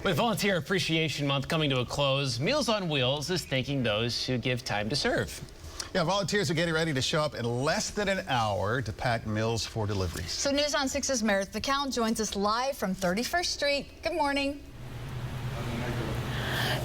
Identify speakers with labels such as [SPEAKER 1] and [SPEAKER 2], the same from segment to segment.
[SPEAKER 1] With Volunteer Appreciation Month coming to a close, Meals on Wheels is thanking those who give time to serve.
[SPEAKER 2] Yeah, volunteers are getting ready to show up in less than an hour to pack meals for deliveries.
[SPEAKER 3] So News on 6's Meredith McCown joins us live from 31st Street. Good morning.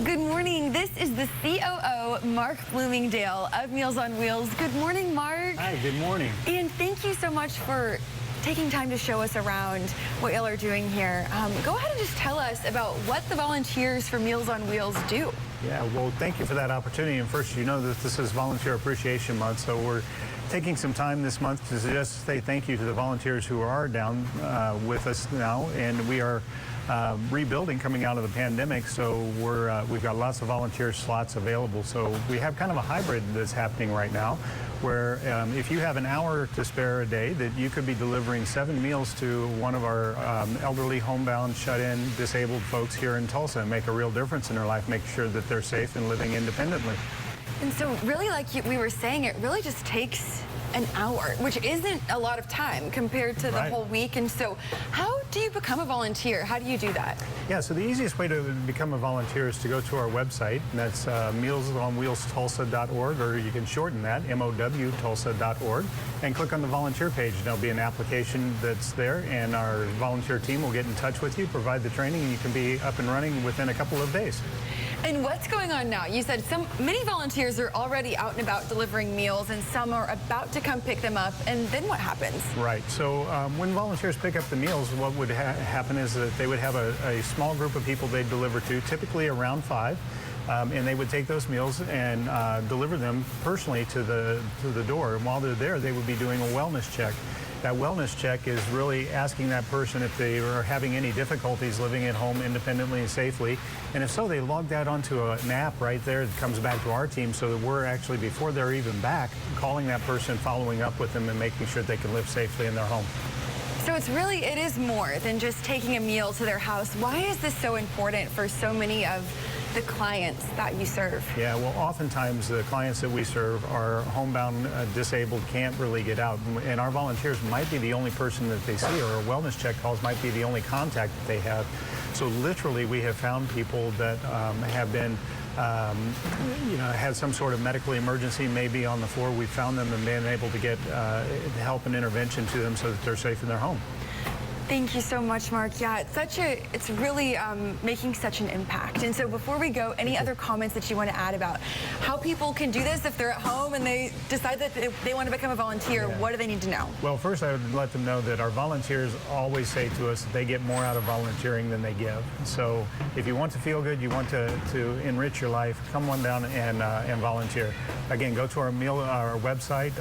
[SPEAKER 4] Good morning. This is the COO, Mark Bloomingdale of Meals on Wheels. Good morning, Mark.
[SPEAKER 5] Hi, good morning.
[SPEAKER 4] And thank you so much for taking time to show us around what y'all are doing here. Go ahead and just tell us about what the volunteers for Meals on Wheels do.
[SPEAKER 5] Yeah, well, thank you for that opportunity. And first, you know that this is Volunteer Appreciation Month, so we're taking some time this month to just say thank you to the volunteers who are down with us now, and we are rebuilding coming out of the pandemic, so we've got lots of volunteer slots available. So we have kind of a hybrid that's happening right now, where if you have an hour to spare a day, that you could be delivering 7 meals to one of our elderly, homebound, shut-in, disabled folks here in Tulsa and make a real difference in their life, make sure that they're safe and living independently.
[SPEAKER 4] And so really, like we were saying, it really just takes an hour, which isn't a lot of time compared to the whole week. And so how do you become a volunteer? How do you do that?
[SPEAKER 5] Yeah, so the easiest way to become a volunteer is to go to our website, and that's mealsonwheelstulsa.org, or you can shorten that, MOWtulsa.org, and click on the volunteer page. There'll be an application that's there, and our volunteer team will get in touch with you, provide the training, and you can be up and running within a couple of days.
[SPEAKER 4] And what's going on now? You said many volunteers are already out and about delivering meals, and some are about to come pick them up. And then what happens?
[SPEAKER 5] Right. So when volunteers pick up the meals, what would happen is that they would have a small group of people they'd deliver to, typically around 5. And they would take those meals and deliver them personally to the door. And while they're there, they would be doing a wellness check. That wellness check is really asking that person if they are having any difficulties living at home independently and safely. And if so, they log that onto an app right there that comes back to our team, so that we're actually, before they're even back, calling that person, following up with them, and making sure they can live safely in their home.
[SPEAKER 4] So it is more than just taking a meal to their house. Why is this so important for so many of the clients that you serve?
[SPEAKER 5] Yeah, well, oftentimes the clients that we serve are homebound, disabled, can't really get out. And our volunteers might be the only person that they see, or a wellness check calls might be the only contact that they have. So literally, we have found people that have been had some sort of medical emergency, maybe on the floor. We found them and been able to get help and intervention to them so that they're safe in their home.
[SPEAKER 4] Thank you so much, Mark. Yeah, it's really making such an impact. And so before we go, any other comments that you want to add about how people can do this if they're at home and they decide that they want to become a volunteer? Yeah. What do they need to know?
[SPEAKER 5] Well, first I would let them know that our volunteers always say to us that they get more out of volunteering than they give. So if you want to feel good, you want to enrich your life, come on down and volunteer. Again, go to our website,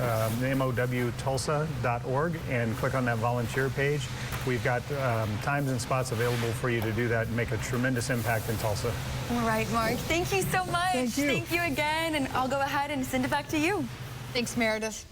[SPEAKER 5] MOWtulsa.org, and click on that volunteer page. We've got times and spots available for you to do that and make a tremendous impact in Tulsa.
[SPEAKER 4] All right, Mark. Thank you so much.
[SPEAKER 5] Thank you.
[SPEAKER 4] Thank you again, and I'll go ahead and send it back to you.
[SPEAKER 3] Thanks, Meredith.